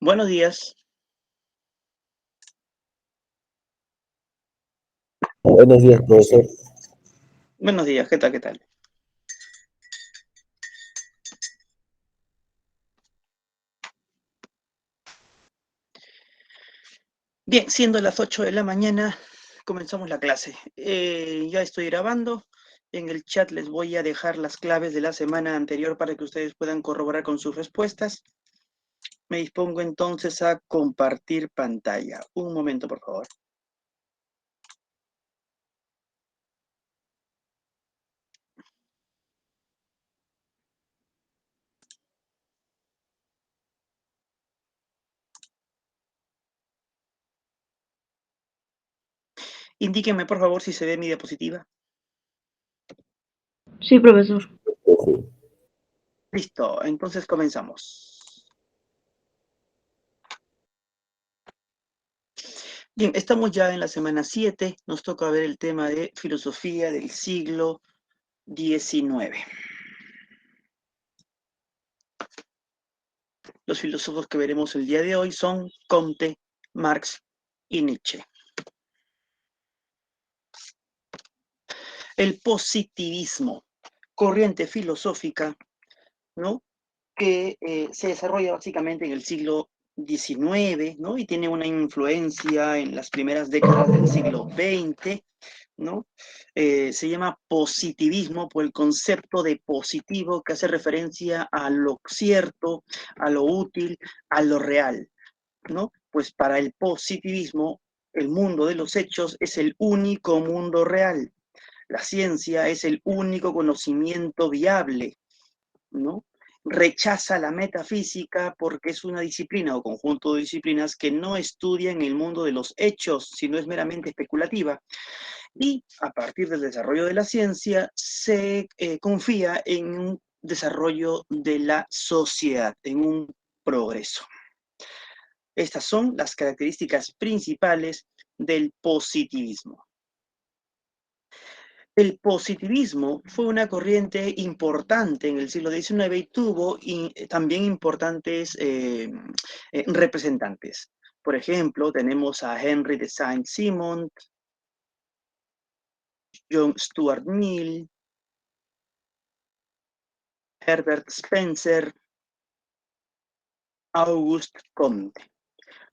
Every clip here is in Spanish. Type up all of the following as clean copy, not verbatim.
Buenos días. Buenos días, profesor. Buenos días, ¿qué tal? ¿Qué tal? Bien, siendo las 8 de la mañana, comenzamos la clase. Ya estoy grabando. En el chat les voy a dejar las claves de la semana anterior para que ustedes puedan corroborar con sus respuestas. Me dispongo entonces a compartir pantalla. Un momento, por favor. Indíquenme, por favor, si se ve mi diapositiva. Sí, profesor. Listo, entonces comenzamos. Bien, estamos ya en la semana 7. Nos toca ver el tema de filosofía del siglo XIX. Los filósofos que veremos el día de hoy son Comte, Marx y Nietzsche. El positivismo, corriente filosófica, ¿no?, que se desarrolla básicamente en el siglo XIX, ¿no?, y tiene una influencia en las primeras décadas del siglo XX, ¿no? Se llama positivismo por el concepto de positivo que hace referencia a lo cierto, a lo útil, a lo real, ¿no? Pues para el positivismo, el mundo de los hechos es el único mundo real. La ciencia es el único conocimiento viable, ¿no? Rechaza la metafísica porque es una disciplina o conjunto de disciplinas que no estudian el mundo de los hechos, sino es meramente especulativa. Y a partir del desarrollo de la ciencia se confía en un desarrollo de la sociedad, en un progreso. Estas son las características principales del positivismo. El positivismo fue una corriente importante en el siglo XIX y tuvo también importantes representantes. Por ejemplo, tenemos a Henry de Saint-Simon, John Stuart Mill, Herbert Spencer, Auguste Comte.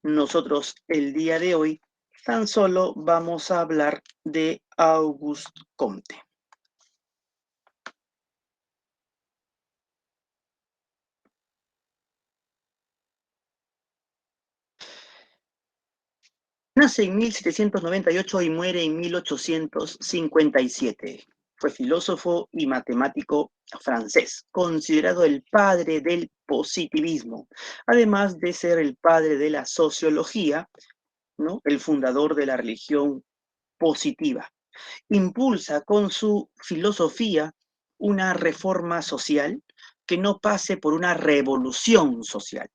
Nosotros el día de hoy tan solo vamos a hablar de Auguste Comte. Nace en 1798 y muere en 1857. Fue filósofo y matemático francés, considerado el padre del positivismo, además de ser el padre de la sociología, ¿no?, el fundador de la religión positiva. Impulsa con su filosofía una reforma social que no pase por una revolución social,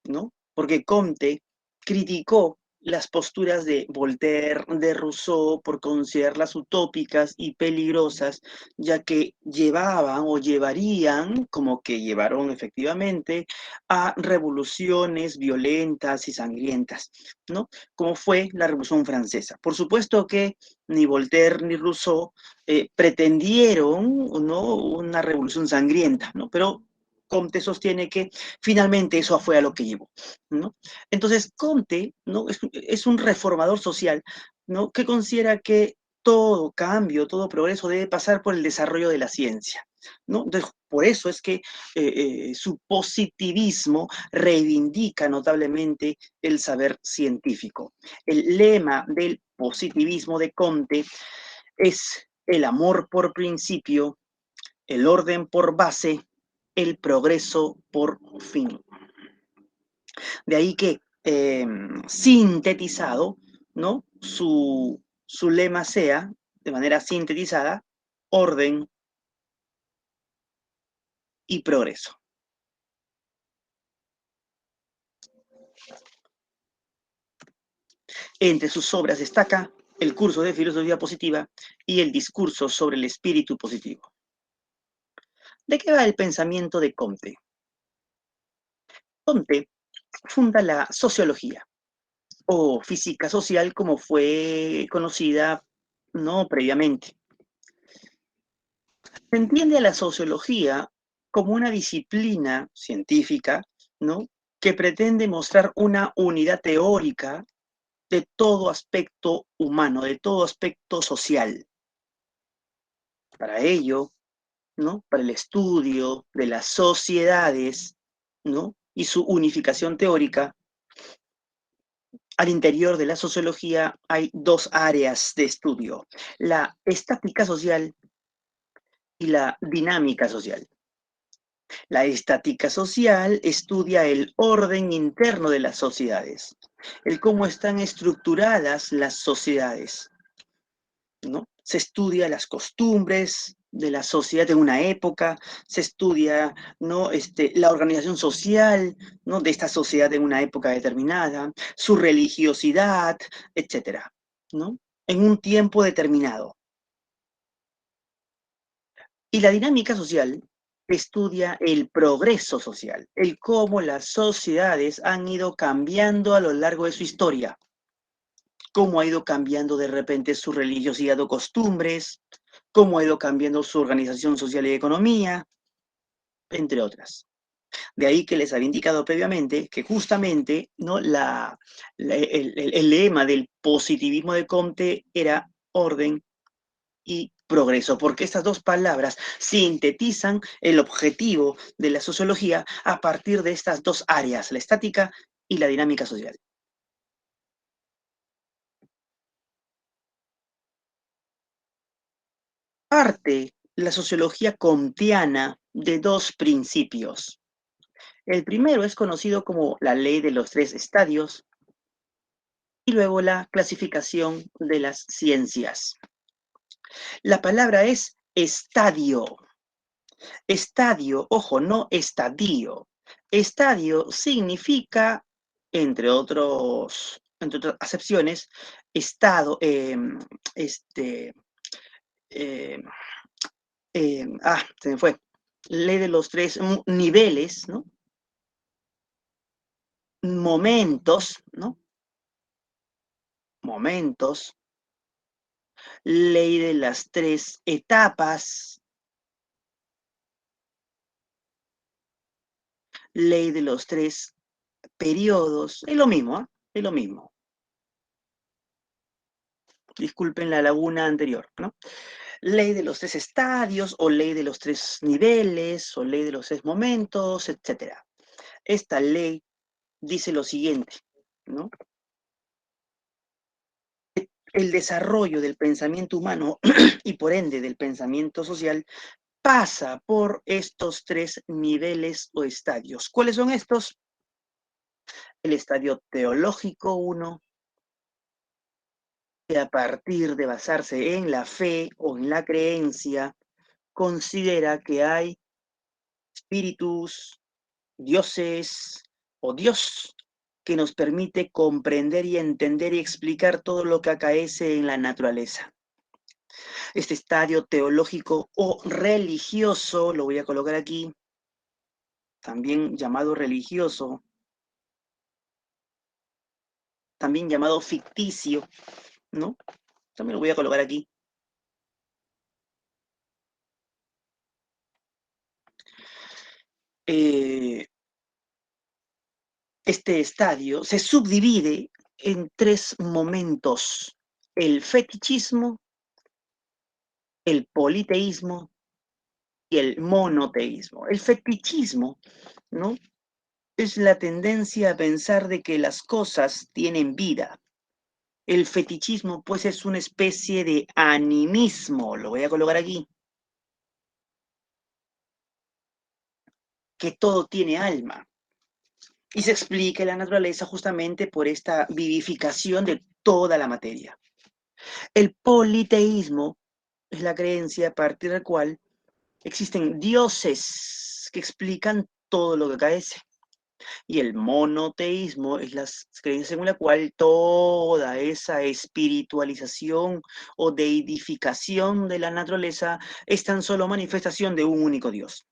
¿no? Porque Comte criticó las posturas de Voltaire, de Rousseau, por considerarlas utópicas y peligrosas, ya que llevaban o llevarían, como que llevaron efectivamente, a revoluciones violentas y sangrientas, ¿no? Como fue la Revolución Francesa. Por supuesto que ni Voltaire ni Rousseau pretendieron, ¿no?, una revolución sangrienta, ¿no? Pero Comte sostiene que finalmente eso fue a lo que llevó, ¿no? Entonces, Comte, ¿no?, es un reformador social, ¿no?, que considera que todo cambio, todo progreso debe pasar por el desarrollo de la ciencia, ¿no? Entonces, por eso es que su positivismo reivindica notablemente el saber científico. El lema del positivismo de Comte es el amor por principio, el orden por base, el progreso por fin. De ahí que, sintetizado, ¿no?, su lema sea, de manera sintetizada, orden y progreso. Entre sus obras destaca el curso de filosofía positiva y el discurso sobre el espíritu positivo. ¿De qué va el pensamiento de Comte? Comte funda la sociología, o física social como fue conocida, ¿no?, previamente. Se entiende a la sociología como una disciplina científica, ¿no?, que pretende mostrar una unidad teórica de todo aspecto humano, de todo aspecto social. Para ello, ¿no?, para el estudio de las sociedades, ¿no?, y su unificación teórica, al interior de la sociología hay dos áreas de estudio: la estática social y la dinámica social. La estática social estudia el orden interno de las sociedades, el cómo están estructuradas las sociedades, ¿no? Se estudia las costumbres de la sociedad de una época, se estudia, ¿no?, la organización social, ¿no?, de esta sociedad en una época determinada, su religiosidad, etcétera, ¿no?, en un tiempo determinado. Y la dinámica social estudia el progreso social, el cómo las sociedades han ido cambiando a lo largo de su historia, cómo ha ido cambiando de repente su religiosidad o costumbres, cómo ha ido cambiando su organización social y economía, entre otras. De ahí que les había indicado previamente que justamente, ¿no?, el lema del positivismo de Comte era orden y progreso, porque estas dos palabras sintetizan el objetivo de la sociología a partir de estas dos áreas, la estática y la dinámica social. Parte la sociología comtiana de dos principios. El primero es conocido como la ley de los tres estadios y luego la clasificación de las ciencias. La palabra es estadio. Estadio, ojo, no estadio. Estadio significa, entre otras acepciones, estado, em, se me fue. Ley de los tres niveles, ¿no? Momentos, ¿no? Momentos. Ley de las tres etapas. Ley de los tres periodos. Es lo mismo, ¿ah? Es lo mismo. Disculpen la laguna anterior, ¿no? Ley de los tres estadios, o ley de los tres niveles, o ley de los tres momentos, etcétera. Esta ley dice lo siguiente, ¿no? El desarrollo del pensamiento humano y por ende del pensamiento social pasa por estos tres niveles o estadios. ¿Cuáles son estos? El estadio teológico 1, que a partir de basarse en la fe o en la creencia, considera que hay espíritus, dioses o Dios que nos permite comprender y entender y explicar todo lo que acaece en la naturaleza. Este estadio teológico o religioso, lo voy a colocar aquí, también llamado religioso, también llamado ficticio, ¿no? También lo voy a colocar aquí. Este estadio se subdivide en tres momentos: el fetichismo, el politeísmo y el monoteísmo. El fetichismo, ¿no?, es la tendencia a pensar de que las cosas tienen vida. El fetichismo, pues, es una especie de animismo, lo voy a colocar aquí, que todo tiene alma. Y se explica en la naturaleza justamente por esta vivificación de toda la materia. El politeísmo es la creencia a partir de la cual existen dioses que explican todo lo que acaece. Y el monoteísmo es la creencia según la cual toda esa espiritualización o deidificación de la naturaleza es tan solo manifestación de un único Dios.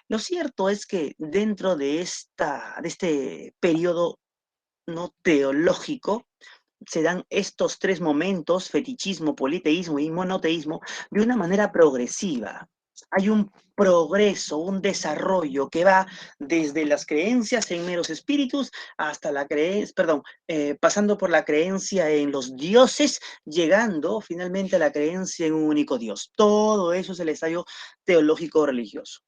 Lo cierto es que dentro de este periodo no teológico, se dan estos tres momentos, fetichismo, politeísmo y monoteísmo, de una manera progresiva. Hay un progreso, un desarrollo que va desde las creencias en meros espíritus hasta la creencia, perdón, pasando por la creencia en los dioses, llegando finalmente a la creencia en un único Dios. Todo eso es el estadio teológico religioso.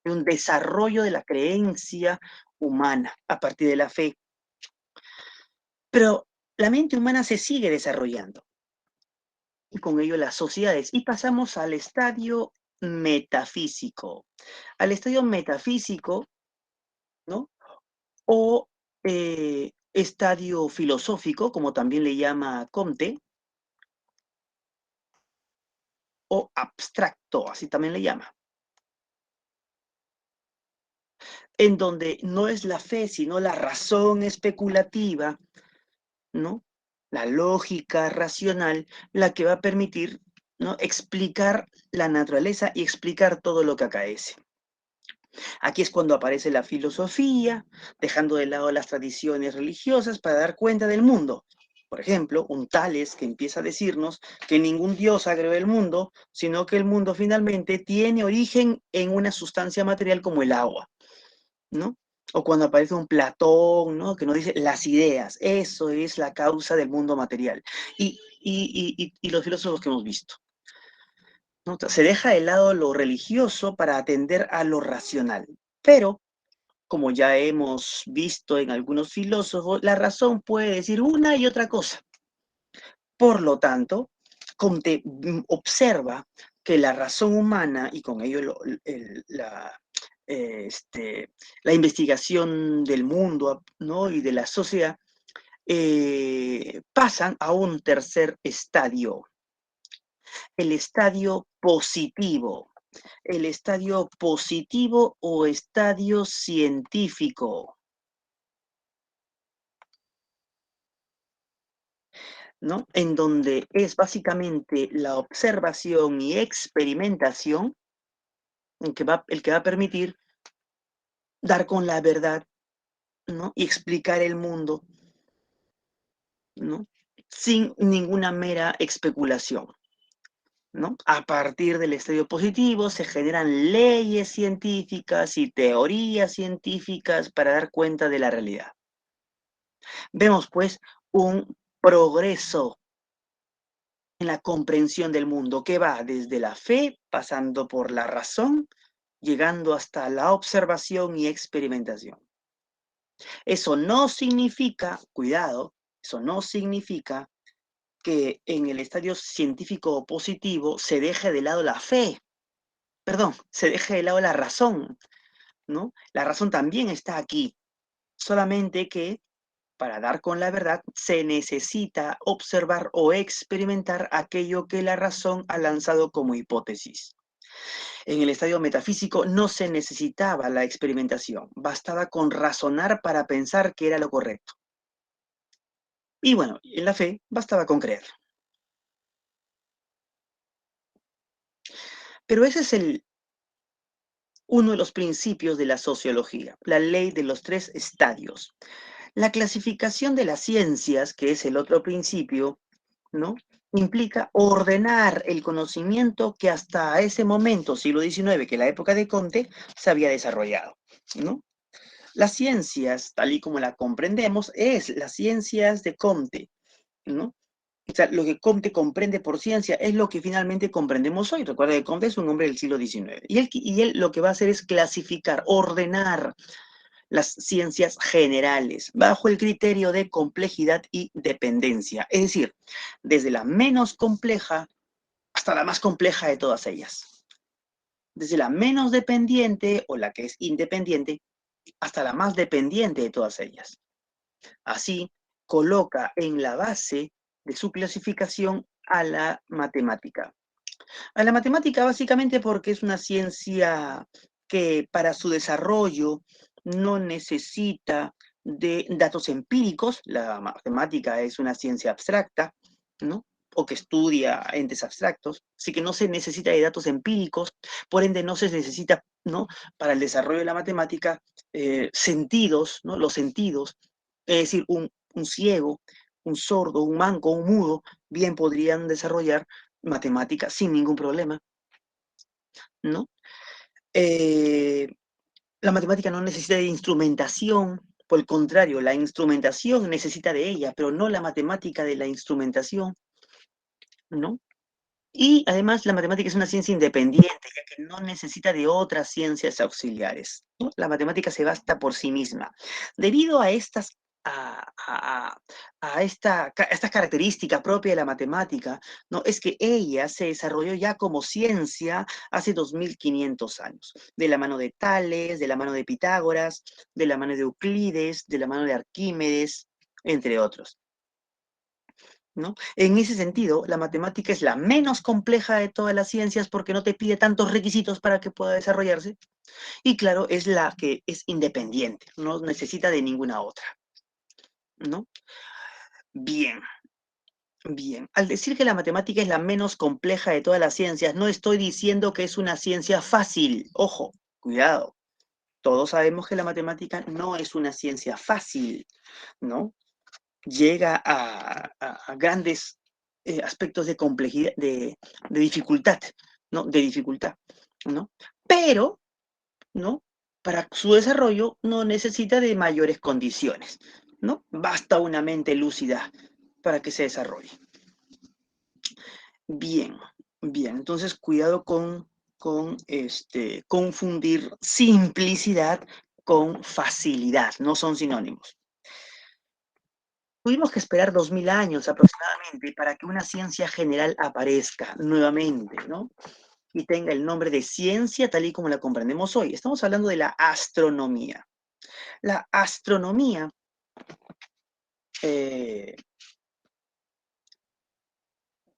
Un desarrollo de la creencia humana a partir de la fe. Pero la mente humana se sigue desarrollando y con ello las sociedades. Y pasamos al estadio metafísico. Al estadio metafísico, ¿no? O estadio filosófico, como también le llama Comte, o abstracto, así también le llama. En donde no es la fe, sino la razón especulativa, ¿no? La lógica racional, la que va a permitir, ¿no?, explicar la naturaleza y explicar todo lo que acaece. Aquí es cuando aparece la filosofía, dejando de lado las tradiciones religiosas para dar cuenta del mundo. Por ejemplo, un Tales que empieza a decirnos que ningún dios ha creado el mundo, sino que el mundo finalmente tiene origen en una sustancia material como el agua, ¿no? O cuando aparece un Platón, ¿no?, que nos dice las ideas, eso es la causa del mundo material. Y los filósofos que hemos visto, ¿no? Se deja de lado lo religioso para atender a lo racional. Pero, como ya hemos visto en algunos filósofos, la razón puede decir una y otra cosa. Por lo tanto, Comte observa que la razón humana, y con ello la investigación del mundo, ¿no?, y de la sociedad, pasan a un tercer estadio, el estadio positivo. El estadio positivo o estadio científico, ¿no? En donde es básicamente la observación y experimentación el que va a permitir dar con la verdad, ¿no?, y explicar el mundo, ¿no?, sin ninguna mera especulación, ¿no? A partir del estadio positivo se generan leyes científicas y teorías científicas para dar cuenta de la realidad. Vemos, pues, un progreso en la comprensión del mundo que va desde la fe, pasando por la razón, llegando hasta la observación y experimentación. Eso no significa, cuidado, eso no significa que en el estadio científico positivo se deje de lado la fe, perdón, se deje de lado la razón, ¿no? La razón también está aquí, solamente que para dar con la verdad se necesita observar o experimentar aquello que la razón ha lanzado como hipótesis. En el estadio metafísico no se necesitaba la experimentación, bastaba con razonar para pensar que era lo correcto. Y bueno, en la fe bastaba con creer. Pero ese es uno de los principios de la sociología, la ley de los tres estadios. La clasificación de las ciencias, que es el otro principio, ¿no?, implica ordenar el conocimiento que hasta ese momento, siglo XIX, que es la época de Comte, se había desarrollado, ¿no? Las ciencias, tal y como la comprendemos, es las ciencias de Comte, ¿no? O sea, lo que Comte comprende por ciencia es lo que finalmente comprendemos hoy. Recuerda que Comte es un hombre del siglo XIX. Y él lo que va a hacer es clasificar, ordenar las ciencias generales bajo el criterio de complejidad y dependencia. Es decir, desde la menos compleja hasta la más compleja de todas ellas. Desde la menos dependiente o la que es independiente hasta la más dependiente de todas ellas. Así, coloca en la base de su clasificación a la matemática. A la matemática básicamente porque es una ciencia que para su desarrollo no necesita de datos empíricos. La matemática es una ciencia abstracta, ¿no?, o que estudia entes abstractos, así que no se necesita de datos empíricos, por ende no se necesita ¿no? Para el desarrollo de la matemática, sentidos, ¿no? Los sentidos, es decir, un ciego, un sordo, un manco, un mudo, bien podrían desarrollar matemáticas sin ningún problema, ¿no? Eh, la matemática no necesita de instrumentación, por el contrario, la instrumentación necesita de ella, pero no la matemática de la instrumentación, ¿no? Y además la matemática es una ciencia independiente, ya que no necesita de otras ciencias auxiliares, ¿no? La matemática se basta por sí misma. Debido a esta característica propia de la matemática, ¿no? Es que ella se desarrolló ya como ciencia hace 2500 años, de la mano de Tales, de la mano de Pitágoras, de la mano de Euclides, de la mano de Arquímedes, entre otros, ¿no? En ese sentido, la matemática es la menos compleja de todas las ciencias porque no te pide tantos requisitos para que pueda desarrollarse. Y claro, es la que es independiente, no necesita de ninguna otra, ¿no? Bien, bien. Al decir que la matemática es la menos compleja de todas las ciencias, no estoy diciendo que es una ciencia fácil. Ojo, cuidado. Todos sabemos que la matemática no es una ciencia fácil, ¿no? Llega a grandes aspectos de complejidad, de dificultad, ¿no? De dificultad, ¿no? Pero, ¿no? Para su desarrollo no necesita de mayores condiciones, ¿no? Basta una mente lúcida para que se desarrolle. Bien, bien. Entonces, cuidado con confundir simplicidad con facilidad, no son sinónimos. Tuvimos que esperar 2000 años aproximadamente para que una ciencia general aparezca nuevamente, ¿no? Y tenga el nombre de ciencia tal y como la comprendemos hoy. Estamos hablando de la astronomía. La astronomía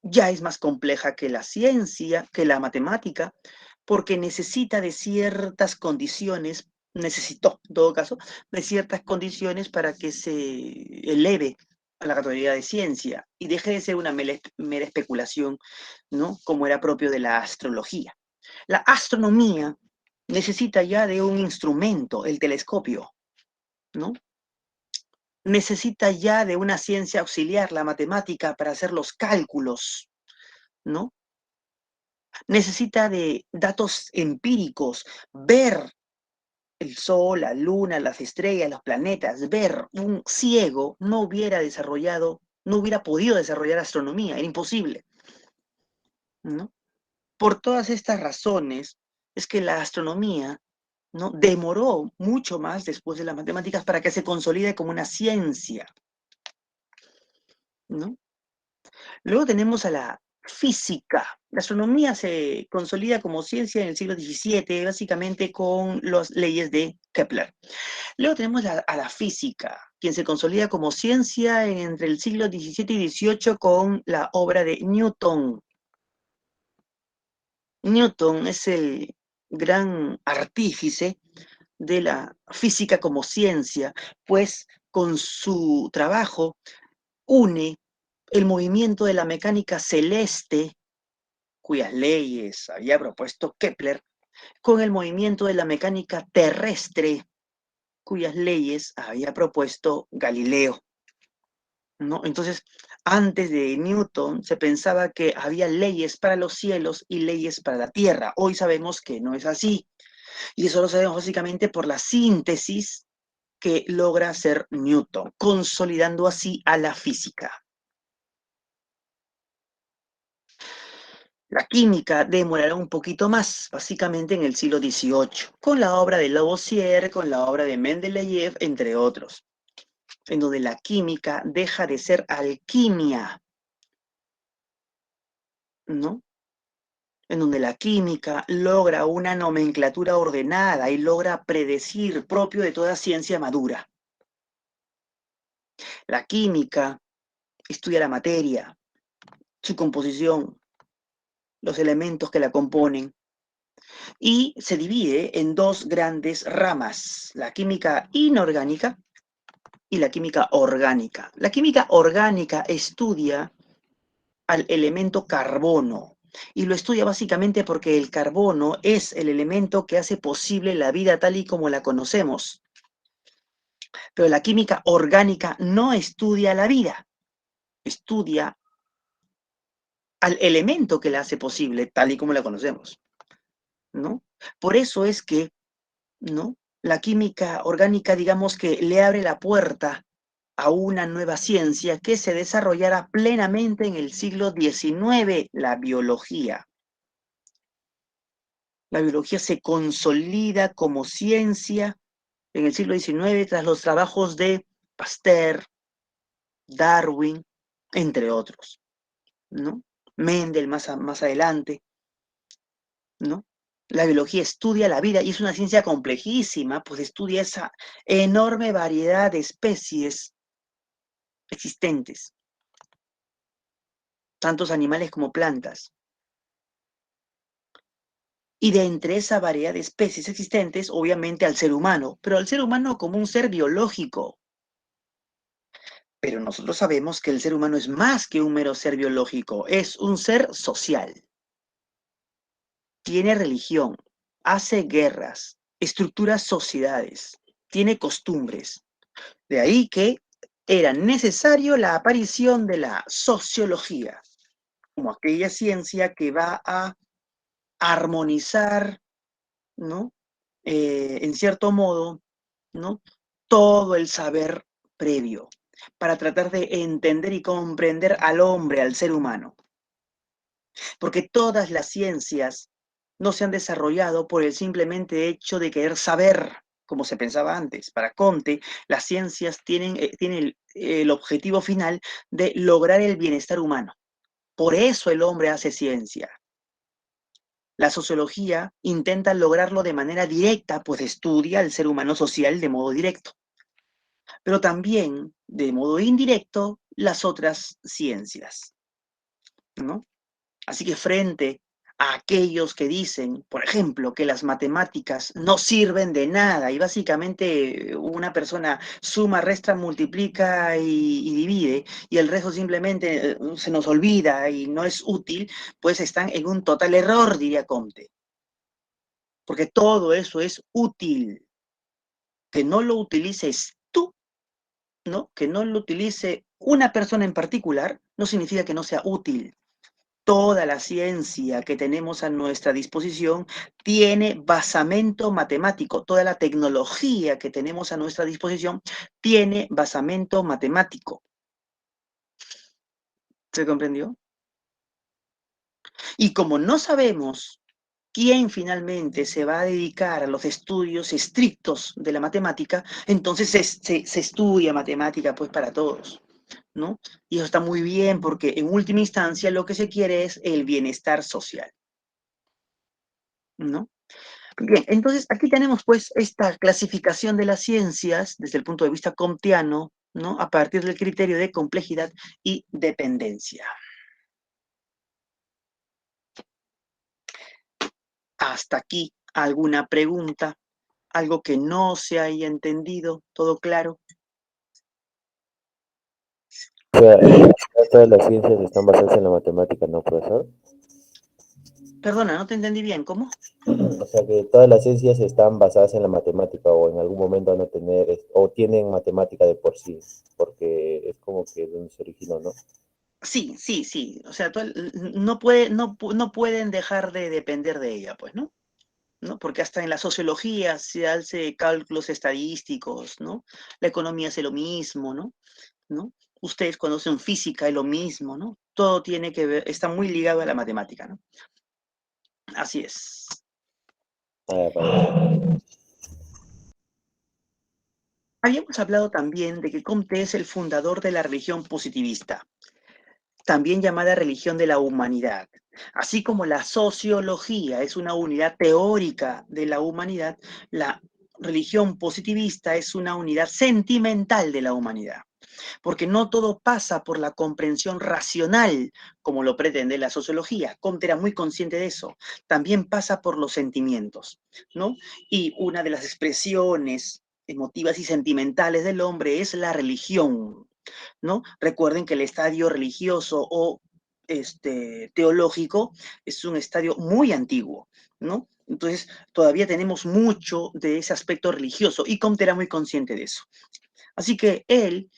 ya es más compleja que la ciencia, que la matemática, porque necesita de ciertas condiciones, necesitó, en todo caso, de ciertas condiciones para que se eleve a la categoría de ciencia y deje de ser una mera especulación, ¿no? Como era propio de la astrología. La astronomía necesita ya de un instrumento, el telescopio, ¿no? Necesita ya de una ciencia auxiliar, la matemática, para hacer los cálculos, ¿no? Necesita de datos empíricos, ver el sol, la luna, las estrellas, los planetas, ver. Un ciego no hubiera desarrollado, no hubiera podido desarrollar astronomía, era imposible, ¿no? Por todas estas razones es que la astronomía, ¿no? Demoró mucho más después de las matemáticas para que se consolide como una ciencia, ¿no? Luego tenemos a la física. La astronomía se consolida como ciencia en el siglo XVII, básicamente con las leyes de Kepler. Luego tenemos a la física, quien se consolida como ciencia entre el siglo XVII y XVIII con la obra de Newton. Newton es el gran artífice de la física como ciencia, pues con su trabajo une el movimiento de la mecánica celeste, cuyas leyes había propuesto Kepler, con el movimiento de la mecánica terrestre, cuyas leyes había propuesto Galileo, ¿no? Entonces, antes de Newton se pensaba que había leyes para los cielos y leyes para la tierra. Hoy sabemos que no es así. Y eso lo sabemos básicamente por la síntesis que logra hacer Newton, consolidando así a la física. La química demorará un poquito más, básicamente en el siglo XVIII, con la obra de Lavoisier, con la obra de Mendeleev, entre otros, en donde la química deja de ser alquimia, ¿no? En donde la química logra una nomenclatura ordenada y logra predecir, propio de toda ciencia madura. La química estudia la materia, su composición, los elementos que la componen, y se divide en dos grandes ramas, la química inorgánica y la química orgánica. La química orgánica estudia al elemento carbono, y lo estudia básicamente porque el carbono es el elemento que hace posible la vida tal y como la conocemos. Pero la química orgánica no estudia la vida, estudia al elemento que la hace posible tal y como la conocemos, ¿no? Por eso es que, ¿no? La química orgánica, digamos que le abre la puerta a una nueva ciencia que se desarrollará plenamente en el siglo XIX, la biología. La biología se consolida como ciencia en el siglo XIX tras los trabajos de Pasteur, Darwin, entre otros, ¿no? Mendel más adelante, ¿no? La biología estudia la vida y es una ciencia complejísima, pues estudia esa enorme variedad de especies existentes, tantos animales como plantas. Y de entre esa variedad de especies existentes, obviamente al ser humano, pero al ser humano como un ser biológico. Pero nosotros sabemos que el ser humano es más que un mero ser biológico, es un ser social. Tiene religión, hace guerras, estructura sociedades, tiene costumbres. De ahí que era necesario la aparición de la sociología, como aquella ciencia que va a armonizar, ¿no? En cierto modo, ¿no? Todo el saber previo, para tratar de entender y comprender al hombre, al ser humano. Porque todas las ciencias no se han desarrollado por el simplemente hecho de querer saber, como se pensaba antes. Para Comte, las ciencias tienen el objetivo final de lograr el bienestar humano. Por eso el hombre hace ciencia. La sociología intenta lograrlo de manera directa, pues estudia al ser humano social de modo directo, pero también de modo indirecto las otras ciencias, ¿no? Así que frente a aquellos que dicen, por ejemplo, que las matemáticas no sirven de nada y básicamente una persona suma, resta, multiplica y divide y el resto simplemente se nos olvida y no es útil, pues están en un total error, diría Comte. Porque todo eso es útil. Que no lo utilices tú, ¿no? Que no lo utilice una persona en particular, no significa que no sea útil. Toda la ciencia que tenemos a nuestra disposición tiene basamento matemático. Toda la tecnología que tenemos a nuestra disposición tiene basamento matemático. ¿Se comprendió? Y como no sabemos quién finalmente se va a dedicar a los estudios estrictos de la matemática, entonces se estudia matemática pues para todos, ¿no? Y eso está muy bien porque en última instancia lo que se quiere es el bienestar social, ¿no? Bien, entonces aquí tenemos pues esta clasificación de las ciencias desde el punto de vista comteano, ¿no? A partir del criterio de complejidad y dependencia. Hasta aquí, ¿alguna pregunta? ¿Algo que no se haya entendido? ¿Todo claro? O sea, todas las ciencias están basadas en la matemática, ¿no, profesor? Perdona, no te entendí bien, ¿cómo? O sea, que todas las ciencias están basadas en la matemática o en algún momento van a tener, o tienen matemática de por sí, porque es como que de donde se originó, ¿no? Sí, sí, sí. O sea, no pueden dejar de depender de ella, pues, ¿no? ¿No? Porque hasta en la sociología se hace cálculos estadísticos, ¿no? La economía hace lo mismo, ¿no? ¿No? Ustedes conocen física, es lo mismo, ¿no? Todo tiene que ver, está muy ligado a la matemática, ¿no? Así es. Ah, vale. Habíamos hablado también de que Comte es el fundador de la religión positivista, también llamada religión de la humanidad. Así como la sociología es una unidad teórica de la humanidad, la religión positivista es una unidad sentimental de la humanidad. Porque no todo pasa por la comprensión racional, como lo pretende la sociología. Comte era muy consciente de eso. También pasa por los sentimientos, ¿no? Y una de las expresiones emotivas y sentimentales del hombre es la religión, ¿no? Recuerden que el estadio religioso o teológico es un estadio muy antiguo, ¿no? Entonces, todavía tenemos mucho de ese aspecto religioso y Comte era muy consciente de eso. Así que él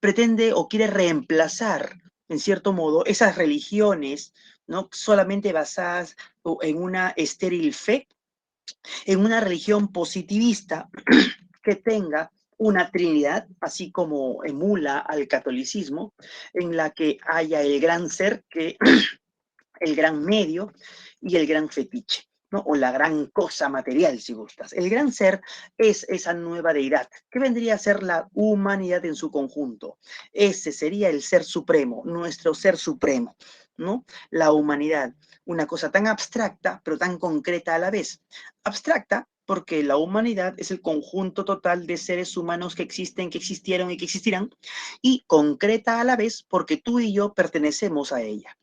pretende o quiere reemplazar, en cierto modo, esas religiones, ¿no? Solamente basadas en una estéril fe, en una religión positivista que tenga una trinidad, así como emula al catolicismo, en la que haya el gran ser, que el gran medio y el gran fetiche, ¿no? O la gran cosa material, si gustas. El gran ser es esa nueva deidad, que vendría a ser la humanidad en su conjunto. Ese sería el ser supremo, nuestro ser supremo, ¿no? La humanidad, una cosa tan abstracta, pero tan concreta a la vez. Abstracta porque la humanidad es el conjunto total de seres humanos que existen, que existieron y que existirán, y concreta a la vez porque tú y yo pertenecemos a ella.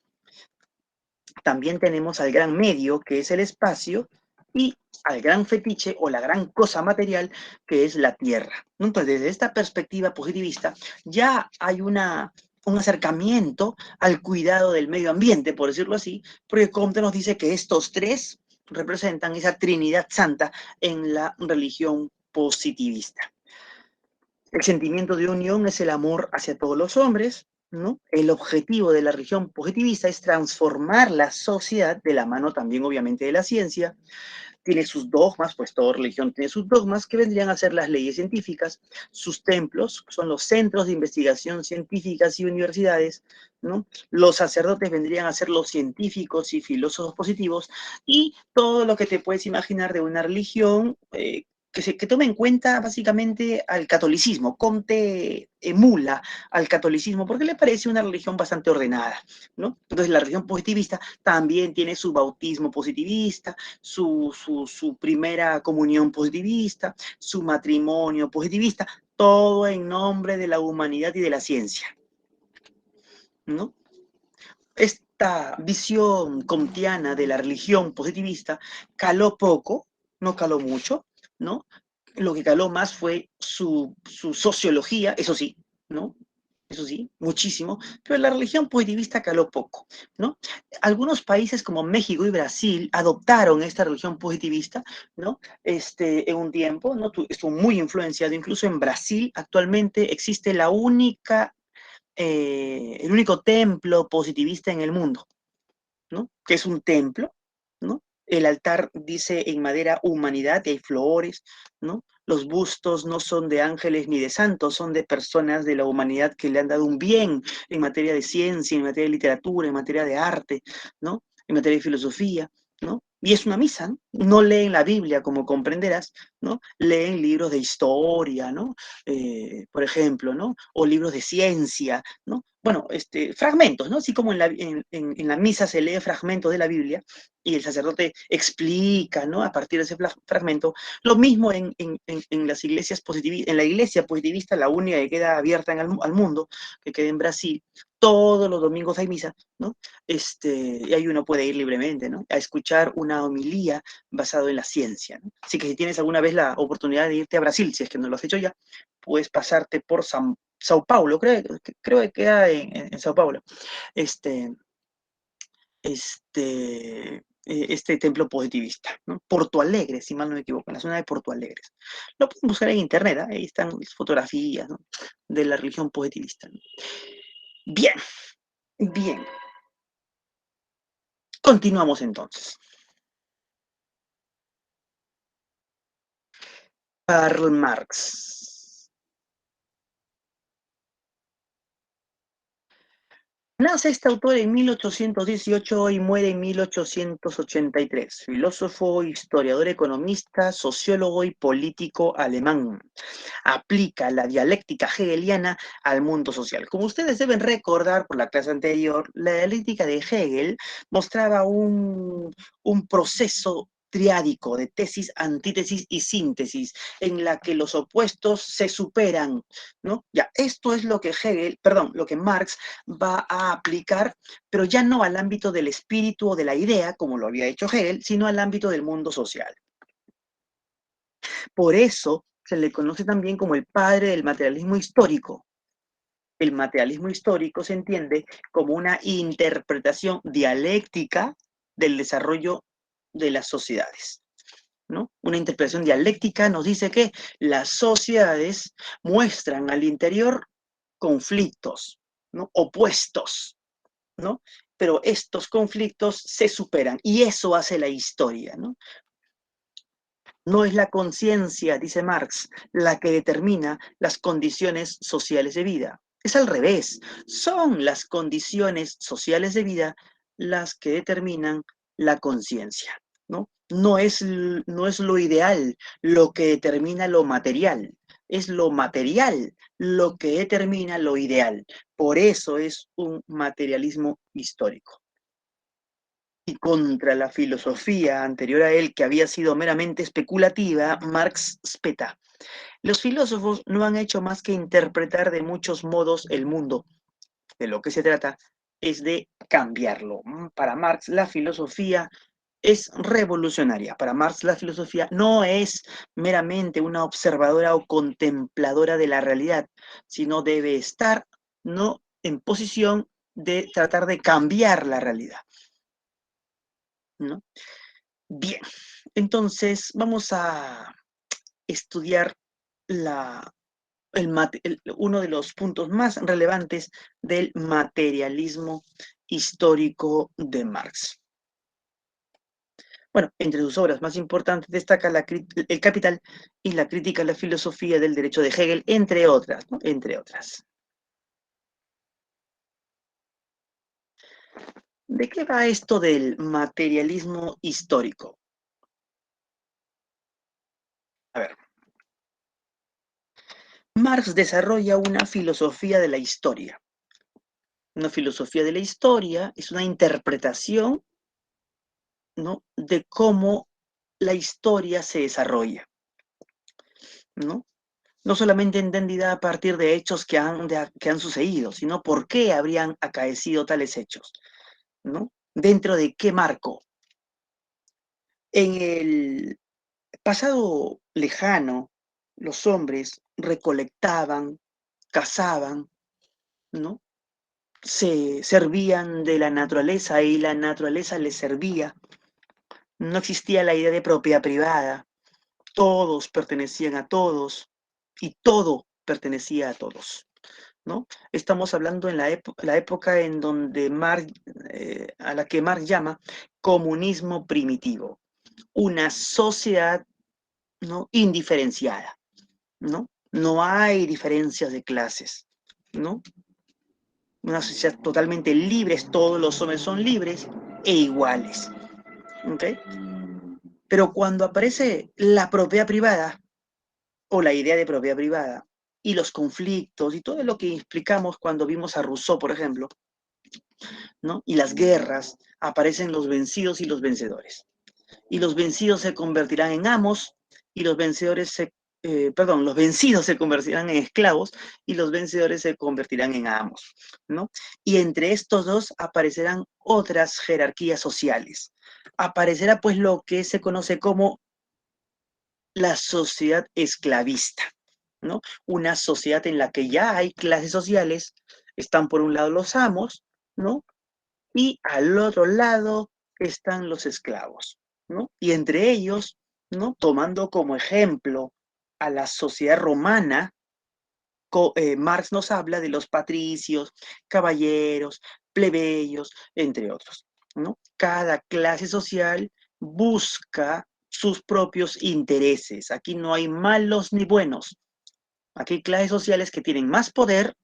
También tenemos al gran medio, que es el espacio, y al gran fetiche o la gran cosa material, que es la tierra. Entonces, desde esta perspectiva positivista, ya hay un acercamiento al cuidado del medio ambiente, por decirlo así, porque Comte nos dice que estos tres representan esa Trinidad Santa en la religión positivista. El sentimiento de unión es el amor hacia todos los hombres, ¿no? El objetivo de la religión positivista es transformar la sociedad de la mano también, obviamente, de la ciencia. Tiene sus dogmas, pues toda religión tiene sus dogmas, que vendrían a ser las leyes científicas, sus templos, son los centros de investigación científicas y universidades, ¿no? Los sacerdotes vendrían a ser los científicos y filósofos positivos, y todo lo que te puedes imaginar de una religión que tome en cuenta básicamente al catolicismo. Comte emula al catolicismo porque le parece una religión bastante ordenada, ¿no? Entonces la religión positivista también tiene su bautismo positivista, su primera comunión positivista, su matrimonio positivista, todo en nombre de la humanidad y de la ciencia, ¿no? Esta visión comtiana de la religión positivista caló poco, no caló mucho, ¿no? Lo que caló más fue su sociología, eso sí, ¿no? Eso sí, muchísimo, pero la religión positivista caló poco, ¿no? Algunos países como México y Brasil adoptaron esta religión positivista, ¿no? En un tiempo, ¿no? Estuvo muy influenciado, incluso en Brasil actualmente existe el único templo positivista en el mundo, ¿no? Que es un templo, ¿no? El altar dice en madera humanidad y hay flores, ¿no? Los bustos no son de ángeles ni de santos, son de personas de la humanidad que le han dado un bien en materia de ciencia, en materia de literatura, en materia de arte, ¿no? En materia de filosofía, ¿no? Y es una misa, ¿no? No leen la Biblia, como comprenderás, ¿no? Leen libros de historia, ¿no? Por ejemplo, ¿no? O libros de ciencia, ¿no? Bueno, fragmentos, ¿no? Así como en la misa se lee fragmentos de la Biblia y el sacerdote explica, ¿no? A partir de ese fragmento, lo mismo en las iglesias positivistas, en la iglesia positivista, la única que queda abierta al mundo, que queda en Brasil, todos los domingos hay misa, ¿no? Y ahí uno puede ir libremente, ¿no? A escuchar una homilía basado en la ciencia, ¿no? Así que si tienes alguna vez la oportunidad de irte a Brasil, si es que no lo has hecho ya, puedes pasarte por Sao Paulo, creo que queda en Sao Paulo, este, este templo positivista, ¿no? Porto Alegre, si mal no me equivoco, en la zona de Porto Alegre. Lo pueden buscar en internet, ¿eh? Ahí están las fotografías, ¿no? De la religión positivista, ¿no? Bien, bien. Continuamos entonces. Karl Marx. Nace este autor en 1818 y muere en 1883. Filósofo, historiador, economista, sociólogo y político alemán. Aplica la dialéctica hegeliana al mundo social. Como ustedes deben recordar por la clase anterior, la dialéctica de Hegel mostraba un proceso triádico de tesis, antítesis y síntesis, en la que los opuestos se superan, ¿no? Ya, esto es lo que lo que Marx va a aplicar, pero ya no al ámbito del espíritu o de la idea, como lo había hecho Hegel, sino al ámbito del mundo social. Por eso se le conoce también como el padre del materialismo histórico, El materialismo histórico se entiende como una interpretación dialéctica del desarrollo de las sociedades, ¿no? Una interpretación dialéctica nos dice que las sociedades muestran al interior conflictos, ¿no? Opuestos, ¿no? Pero estos conflictos se superan y eso hace la historia, ¿no? No es la conciencia, dice Marx, la que determina las condiciones sociales de vida. Es al revés. Son las condiciones sociales de vida las que determinan la conciencia, ¿no? No es lo ideal lo que determina lo material. Es lo material lo que determina lo ideal. Por eso es un materialismo histórico. Y contra la filosofía anterior a él, que había sido meramente especulativa, Marx speta. Los filósofos no han hecho más que interpretar de muchos modos el mundo. De lo que se trata es de cambiarlo. Para Marx, la filosofía es revolucionaria. Para Marx, la filosofía no es meramente una observadora o contempladora de la realidad, sino debe estar, ¿no?, en posición de tratar de cambiar la realidad, ¿no? Bien, entonces vamos a estudiar la, uno de los puntos más relevantes del materialismo histórico de Marx. Bueno, entre sus obras más importantes destaca El Capital y la crítica a la filosofía del derecho de Hegel, entre otras, ¿no? Entre otras. ¿De qué va esto del materialismo histórico? A ver, Marx desarrolla una filosofía de la historia. Una filosofía de la historia es una interpretación, ¿no?, de cómo la historia se desarrolla, ¿no? No solamente entendida a partir de hechos que han sucedido, sino por qué habrían acaecido tales hechos, ¿no? ¿Dentro de qué marco? En el pasado lejano, los hombres recolectaban, cazaban, ¿no? Se servían de la naturaleza y la naturaleza les servía. No existía la idea de propiedad privada. Todos pertenecían a todos y todo pertenecía a todos, ¿no? Estamos hablando en la época en donde a la que Marx llama comunismo primitivo, una sociedad, ¿no?, indiferenciada, ¿no? No hay diferencias de clases, ¿no? Una sociedad totalmente libre, todos los hombres son libres e iguales, ¿ok? Pero cuando aparece la propiedad privada, o la idea de propiedad privada, y los conflictos, y todo lo que explicamos cuando vimos a Rousseau, por ejemplo, ¿no?, y las guerras, aparecen los vencidos y los vencedores. Y los vencidos se convertirán en amos, y los los vencidos se convertirán en esclavos, y los vencedores se convertirán en amos, ¿no? Y entre estos dos aparecerán otras jerarquías sociales. Aparecerá pues lo que se conoce como la sociedad esclavista, ¿no? Una sociedad en la que ya hay clases sociales, están por un lado los amos, ¿no? Y al otro lado están los esclavos, ¿no? Y entre ellos, ¿no?, tomando como ejemplo a la sociedad romana, Marx nos habla de los patricios, caballeros, plebeyos, entre otros, ¿no? Cada clase social busca sus propios intereses. Aquí no hay malos ni buenos. Aquí hay clases sociales que tienen más poder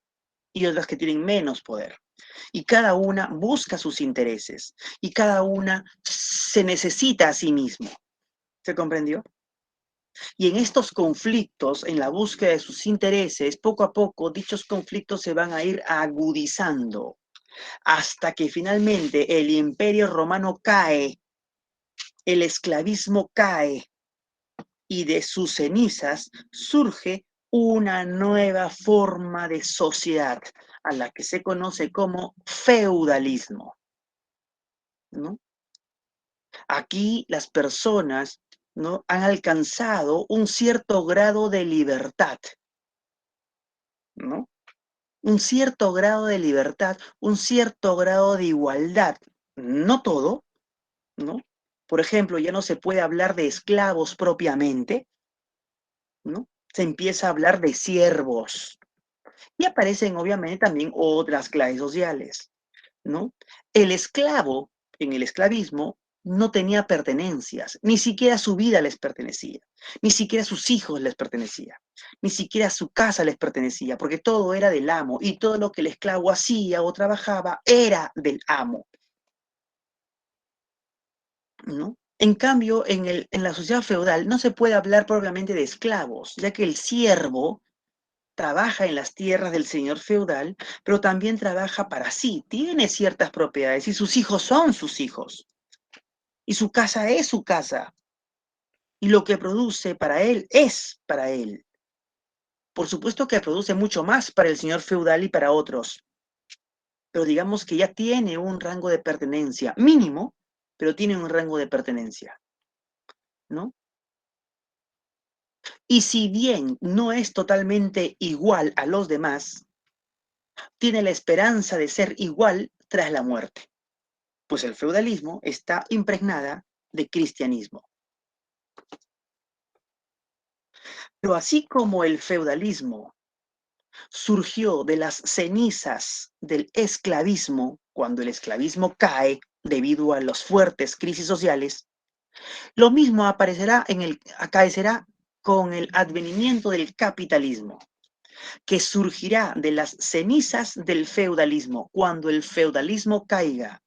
y otras que tienen menos poder. Y cada una busca sus intereses y cada una se necesita a sí mismo. ¿Se comprendió? Y en estos conflictos, en la búsqueda de sus intereses, poco a poco dichos conflictos se van a ir agudizando hasta que finalmente el imperio romano cae, el esclavismo cae y de sus cenizas surge una nueva forma de sociedad a la que se conoce como feudalismo, ¿no? Aquí las personas, ¿no?, han alcanzado un cierto grado de libertad, ¿no? un cierto grado de libertad, un cierto grado de igualdad. No todo, ¿no? Por ejemplo, ya no se puede hablar de esclavos propiamente, ¿no? Se empieza a hablar de siervos. Y aparecen obviamente también otras clases sociales, ¿no? El esclavo, en el esclavismo, no tenía pertenencias, ni siquiera su vida les pertenecía, ni siquiera sus hijos les pertenecía, ni siquiera su casa les pertenecía, porque todo era del amo y todo lo que el esclavo hacía o trabajaba era del amo, ¿no? En cambio, en la sociedad feudal no se puede hablar propiamente de esclavos, ya que el siervo trabaja en las tierras del señor feudal, pero también trabaja para sí, tiene ciertas propiedades y sus hijos son sus hijos, y su casa es su casa, y lo que produce para él es para él. Por supuesto que produce mucho más para el señor feudal y para otros, pero digamos que ya tiene un rango de pertenencia mínimo, pero tiene un rango de pertenencia, ¿no? Y si bien no es totalmente igual a los demás, tiene la esperanza de ser igual tras la muerte, pues el feudalismo está impregnada de cristianismo. Pero así como el feudalismo surgió de las cenizas del esclavismo, cuando el esclavismo cae debido a las fuertes crisis sociales, lo mismo acaecerá con el advenimiento del capitalismo, que surgirá de las cenizas del feudalismo, cuando el feudalismo caiga.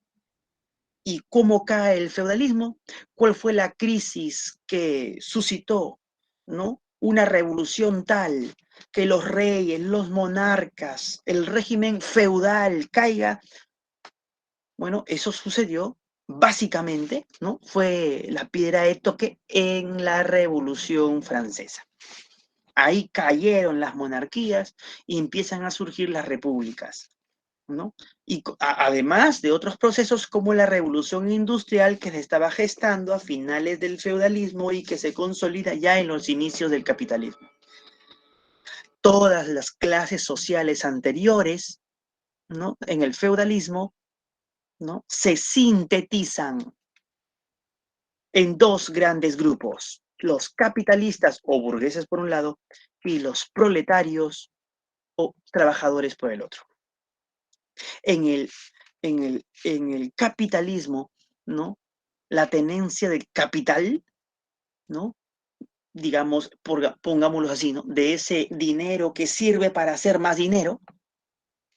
¿Y cómo cae el feudalismo? ¿Cuál fue la crisis que suscitó, ¿no? Una revolución tal que los reyes, los monarcas, el régimen feudal caiga. Bueno, eso sucedió básicamente, ¿no? Fue la piedra de toque en la Revolución Francesa. Ahí cayeron las monarquías y empiezan a surgir las repúblicas, ¿no? Y además de otros procesos como la revolución industrial que se estaba gestando a finales del feudalismo y que se consolida ya en los inicios del capitalismo. Todas las clases sociales anteriores, ¿no? En el feudalismo, ¿no? Se sintetizan en dos grandes grupos, los capitalistas o burgueses por un lado y los proletarios o trabajadores por el otro. En el capitalismo, ¿no? La tenencia del capital, ¿no? Digamos, pongámoslo así, ¿no? De ese dinero que sirve para hacer más dinero,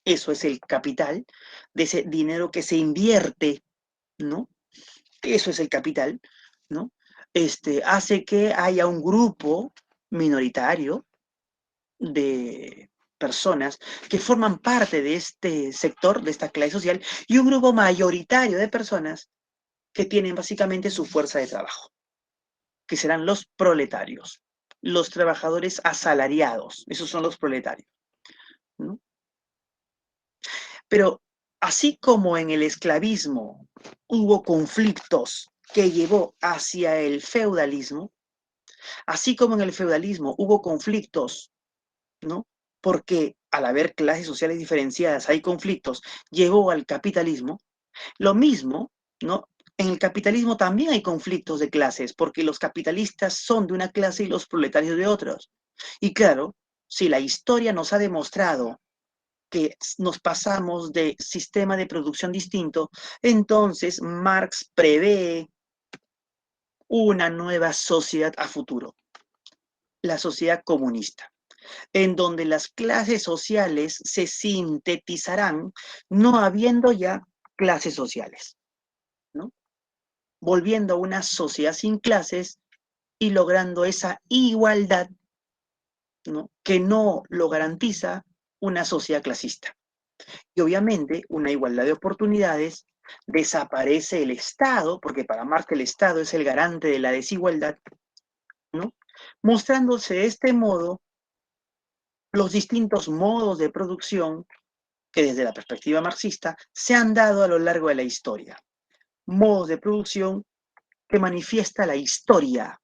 eso es el capital, de ese dinero que se invierte, ¿no? Eso es el capital, ¿no? Hace que haya un grupo minoritario de personas que forman parte de este sector, de esta clase social, y un grupo mayoritario de personas que tienen básicamente su fuerza de trabajo, que serán los proletarios, los trabajadores asalariados, esos son los proletarios, ¿no? Pero así como en el esclavismo hubo conflictos que llevó hacia el feudalismo, así como en el feudalismo hubo conflictos, ¿no? Porque al haber clases sociales diferenciadas hay conflictos, llevó al capitalismo. Lo mismo, ¿no? En el capitalismo también hay conflictos de clases, porque los capitalistas son de una clase y los proletarios de otros. Y claro, si la historia nos ha demostrado que nos pasamos de sistema de producción distinto, entonces Marx prevé una nueva sociedad a futuro, la sociedad comunista, en donde las clases sociales se sintetizarán no habiendo ya clases sociales, ¿no? Volviendo a una sociedad sin clases y logrando esa igualdad, ¿no? Que no lo garantiza una sociedad clasista. Y obviamente una igualdad de oportunidades, desaparece el Estado, porque para Marx el Estado es el garante de la desigualdad, ¿no? Mostrándose de este modo los distintos modos de producción que desde la perspectiva marxista se han dado a lo largo de la historia. Modos de producción que manifiesta la historia.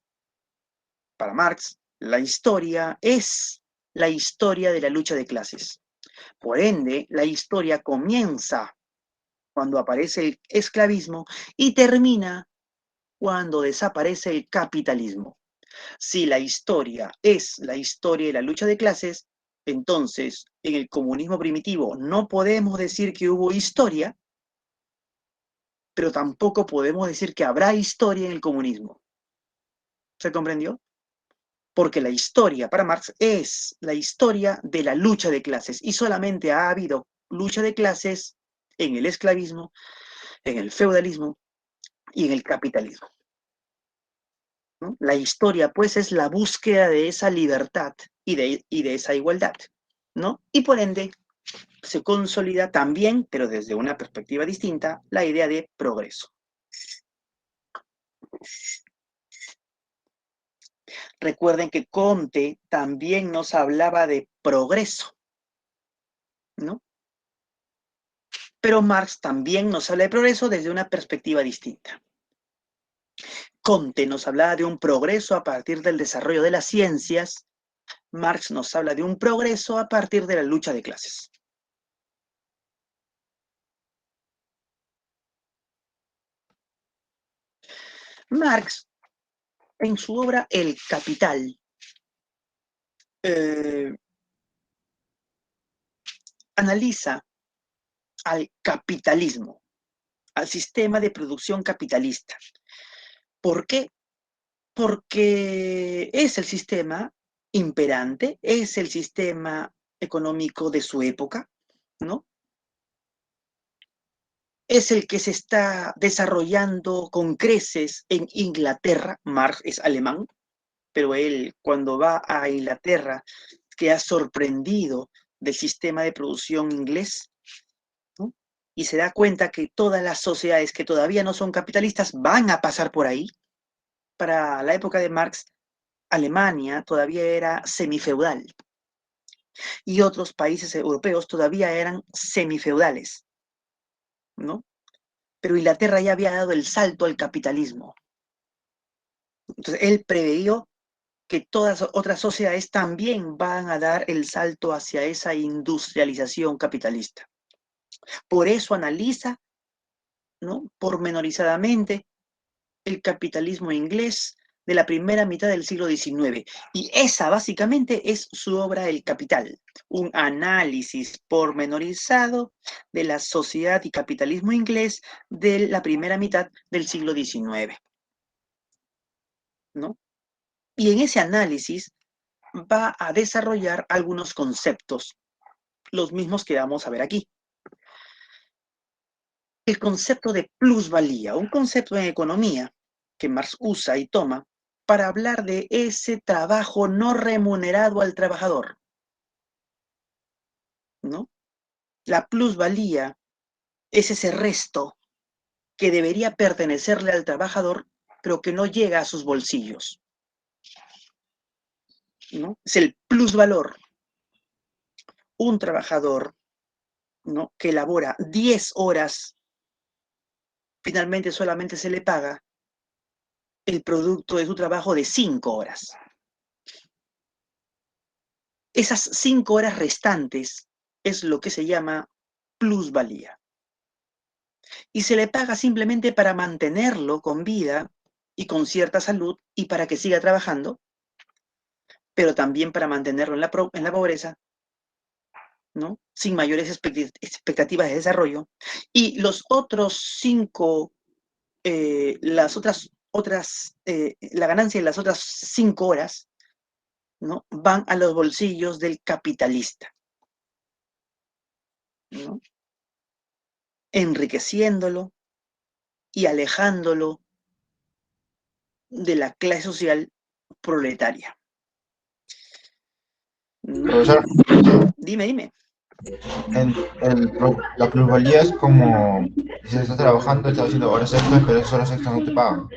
Para Marx, la historia es la historia de la lucha de clases. Por ende, la historia comienza cuando aparece el esclavismo y termina cuando desaparece el capitalismo. Si la historia es la historia de la lucha de clases, entonces en el comunismo primitivo no podemos decir que hubo historia, pero tampoco podemos decir que habrá historia en el comunismo. ¿Se comprendió? Porque la historia para Marx es la historia de la lucha de clases y solamente ha habido lucha de clases en el esclavismo, en el feudalismo y en el capitalismo, ¿no? La historia, pues, es la búsqueda de esa libertad y de esa igualdad, ¿no? Y por ende, se consolida también, pero desde una perspectiva distinta, la idea de progreso. Recuerden que Comte también nos hablaba de progreso, ¿no? Pero Marx también nos habla de progreso desde una perspectiva distinta. Comte nos hablaba de un progreso a partir del desarrollo de las ciencias, Marx nos habla de un progreso a partir de la lucha de clases. Marx, en su obra El Capital, analiza al capitalismo, al sistema de producción capitalista. ¿Por qué? Porque es el sistema imperante, es el sistema económico de su época, ¿no? Es el que se está desarrollando con creces en Inglaterra. Marx es alemán, pero él cuando va a Inglaterra queda sorprendido del sistema de producción inglés, ¿no? Y se da cuenta que todas las sociedades que todavía no son capitalistas van a pasar por ahí. Para la época de Marx, Alemania todavía era semifeudal y otros países europeos todavía eran semifeudales, ¿no? Pero Inglaterra ya había dado el salto al capitalismo. Entonces, él preveyó que todas otras sociedades también van a dar el salto hacia esa industrialización capitalista. Por eso analiza, ¿no?, pormenorizadamente el capitalismo inglés de la primera mitad del siglo XIX. Y esa básicamente es su obra El Capital, un análisis pormenorizado de la sociedad y capitalismo inglés de la primera mitad del siglo XIX, ¿no? Y en ese análisis va a desarrollar algunos conceptos, los mismos que vamos a ver aquí. El concepto de plusvalía, un concepto en economía que Marx usa y toma para hablar de ese trabajo no remunerado al trabajador, ¿no? La plusvalía es ese resto que debería pertenecerle al trabajador, pero que no llega a sus bolsillos, ¿no? Es el plusvalor. Un trabajador, ¿no?, que elabora 10 horas, finalmente solamente se le paga el producto de su trabajo de 5 horas. Esas 5 horas restantes es lo que se llama plusvalía. Y se le paga simplemente para mantenerlo con vida y con cierta salud y para que siga trabajando, pero también para mantenerlo en la pobreza, ¿no?, sin mayores expectativas de desarrollo. Y los otros 5, la ganancia de las otras 5 horas, ¿no?, van a los bolsillos del capitalista, ¿no?, enriqueciéndolo y alejándolo de la clase social proletaria, ¿no? Profesor, Dime. la plusvalía es como si se está trabajando, está haciendo horas extras, pero esas horas extras no te pagan.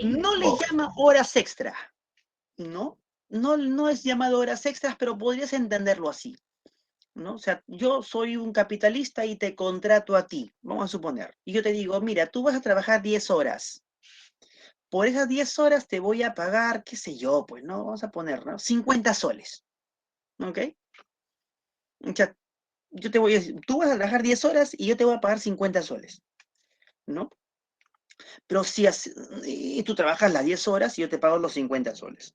No le O- llama horas extra, ¿no? No es llamado horas extras, pero podrías entenderlo así, ¿no? O sea, yo soy un capitalista y te contrato a ti, vamos a suponer. Y yo te digo, mira, tú vas a trabajar 10 horas. Por esas 10 horas te voy a pagar, qué sé yo, pues, ¿no? Vamos a poner, ¿no?, 50 soles, ¿Ok? O sea, yo te voy a decir, tú vas a trabajar 10 horas y yo te voy a pagar 50 soles, ¿no? Pero y tú trabajas las 10 horas y yo te pago los 50 soles.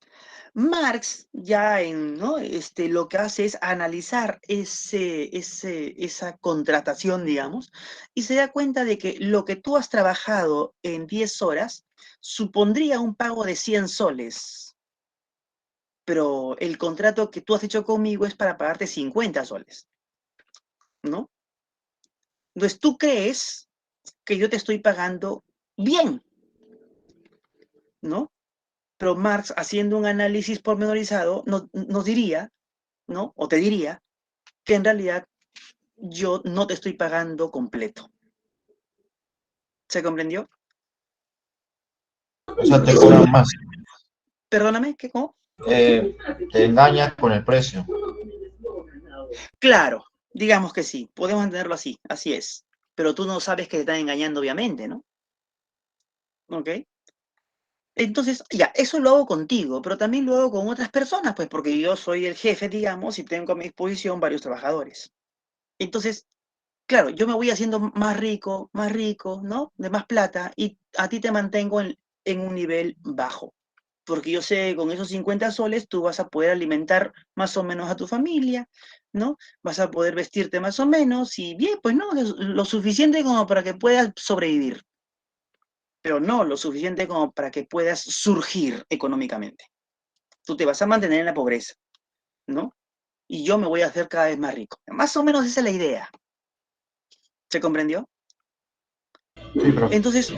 Marx ya ¿no? Lo que hace es analizar esa contratación, digamos, y se da cuenta de que lo que tú has trabajado en 10 horas supondría un pago de 100 soles, pero el contrato que tú has hecho conmigo es para pagarte 50 soles, ¿no? Entonces tú crees que yo te estoy pagando bien, ¿no? Pero Marx, haciendo un análisis pormenorizado, nos diría, ¿no? O te diría que en realidad yo no te estoy pagando completo. ¿Se comprendió? O sea, te cobran más. Perdóname, ¿qué cómo? Te engañas con el precio. Claro, digamos que sí, podemos entenderlo así es. Pero tú no sabes que te están engañando, obviamente, ¿no? ¿Ok? Entonces, ya, eso lo hago contigo, pero también lo hago con otras personas, pues porque yo soy el jefe, digamos, y tengo a mi disposición varios trabajadores. Entonces, claro, yo me voy haciendo más rico, ¿no? De más plata, y a ti te mantengo en un nivel bajo. Porque yo sé que con esos 50 soles tú vas a poder alimentar más o menos a tu familia, ¿no? Vas a poder vestirte más o menos, y bien, pues no, lo suficiente como para que puedas sobrevivir, pero no lo suficiente como para que puedas surgir económicamente. Tú te vas a mantener en la pobreza, ¿no? Y yo me voy a hacer cada vez más rico. Más o menos esa es la idea. ¿Se comprendió? Sí, profe. Entonces,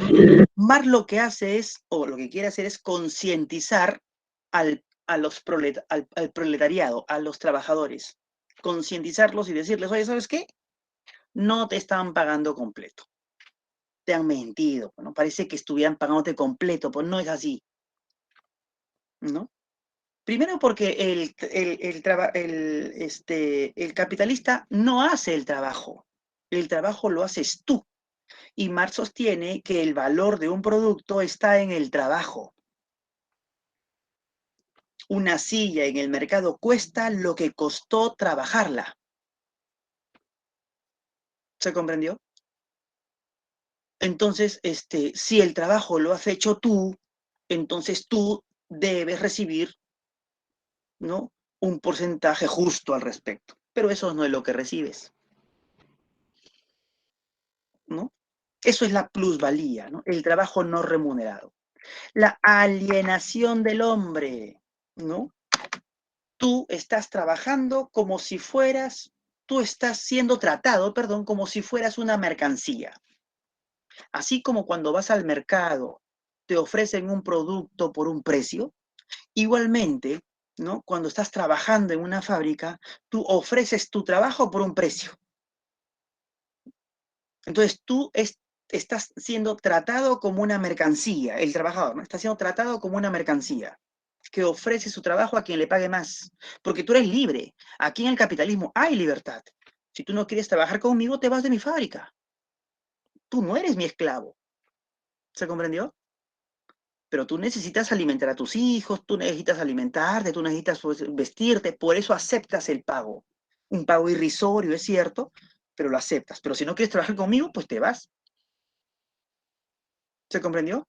Marx lo que hace es, o lo que quiere hacer es concientizar al proletariado, a los trabajadores. Concientizarlos y decirles, oye, ¿sabes qué? No te están pagando completo. Te han mentido, ¿no? Parece que estuvieran pagándote completo, pues no es así, ¿no? Primero porque el capitalista no hace el trabajo lo haces tú. Y Marx sostiene que el valor de un producto está en el trabajo. Una silla en el mercado cuesta lo que costó trabajarla. ¿Se comprendió? Entonces, si el trabajo lo has hecho tú, entonces tú debes recibir, ¿no? Un porcentaje justo al respecto. Pero eso no es lo que recibes, ¿no? Eso es la plusvalía, ¿no? El trabajo no remunerado. La alienación del hombre, ¿no? Tú estás trabajando como si fueras, tú estás siendo tratado, perdón, como si fueras una mercancía. Así como cuando vas al mercado te ofrecen un producto por un precio, igualmente, ¿no? Cuando estás trabajando en una fábrica, tú ofreces tu trabajo por un precio. Entonces estás siendo tratado como una mercancía, el trabajador, ¿no? Está siendo tratado como una mercancía que ofrece su trabajo a quien le pague más, porque tú eres libre. Aquí en el capitalismo hay libertad. Si tú no quieres trabajar conmigo, te vas de mi fábrica. Tú no eres mi esclavo. ¿Se comprendió? Pero tú necesitas alimentar a tus hijos, tú necesitas alimentarte, tú necesitas pues, vestirte, por eso aceptas el pago. Un pago irrisorio, es cierto, pero lo aceptas. Pero si no quieres trabajar conmigo, pues te vas. ¿Se comprendió?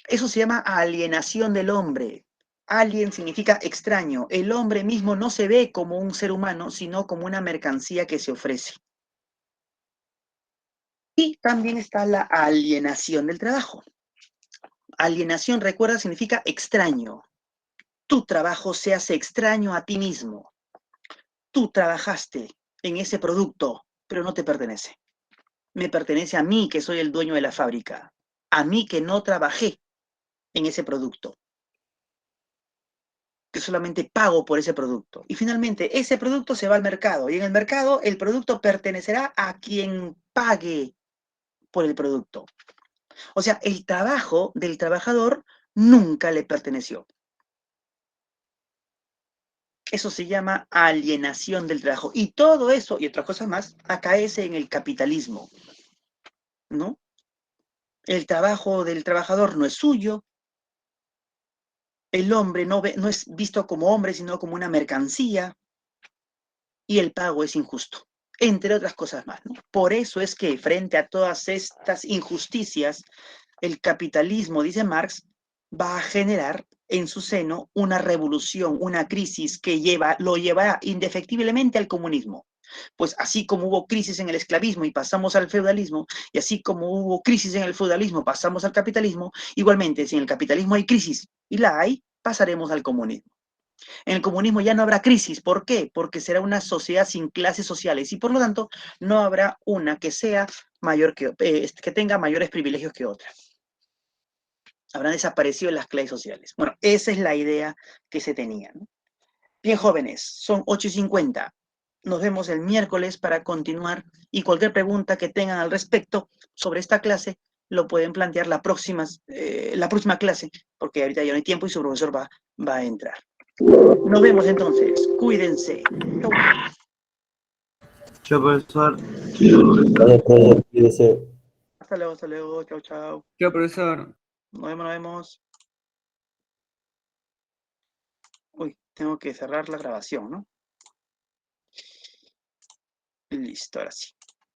Eso se llama alienación del hombre. Alien significa extraño. El hombre mismo no se ve como un ser humano, sino como una mercancía que se ofrece. Y también está la alienación del trabajo. Alienación, recuerda, significa extraño. Tu trabajo se hace extraño a ti mismo. Tú trabajaste en ese producto, pero no te pertenece. Me pertenece a mí, que soy el dueño de la fábrica. A mí que no trabajé en ese producto, que solamente pago por ese producto. Y finalmente, ese producto se va al mercado. Y en el mercado, el producto pertenecerá a quien pague por el producto. O sea, el trabajo del trabajador nunca le perteneció. Eso se llama alienación del trabajo. Y todo eso, y otras cosas más, acaece en el capitalismo, ¿no? El trabajo del trabajador no es suyo. El hombre no es visto como hombre, sino como una mercancía. y el pago es injusto, entre otras cosas más, ¿no? Por eso es que frente a todas estas injusticias, el capitalismo, dice Marx, va a generar en su seno una revolución, una crisis que lo llevará indefectiblemente al comunismo. Pues así como hubo crisis en el esclavismo y pasamos al feudalismo, y así como hubo crisis en el feudalismo, pasamos al capitalismo, igualmente, si en el capitalismo hay crisis, y la hay, pasaremos al comunismo. En el comunismo ya no habrá crisis. ¿Por qué? Porque será una sociedad sin clases sociales y por lo tanto no habrá una que sea mayor que tenga mayores privilegios que otra. Habrán desaparecido las clases sociales. Bueno, esa es la idea que se tenía, ¿no? Bien, jóvenes, son 8:50. Nos vemos el miércoles para continuar y cualquier pregunta que tengan al respecto sobre esta clase lo pueden plantear la próxima clase, porque ahorita ya no hay tiempo y su profesor va a entrar. Nos vemos entonces. Cuídense. Chau. Chao, profesor. Vale, profesor, cuídese. Hasta luego, hasta luego. Chau, chau. Chao, profesor. Nos vemos, nos vemos. Uy, tengo que cerrar la grabación, ¿no? Listo, ahora sí.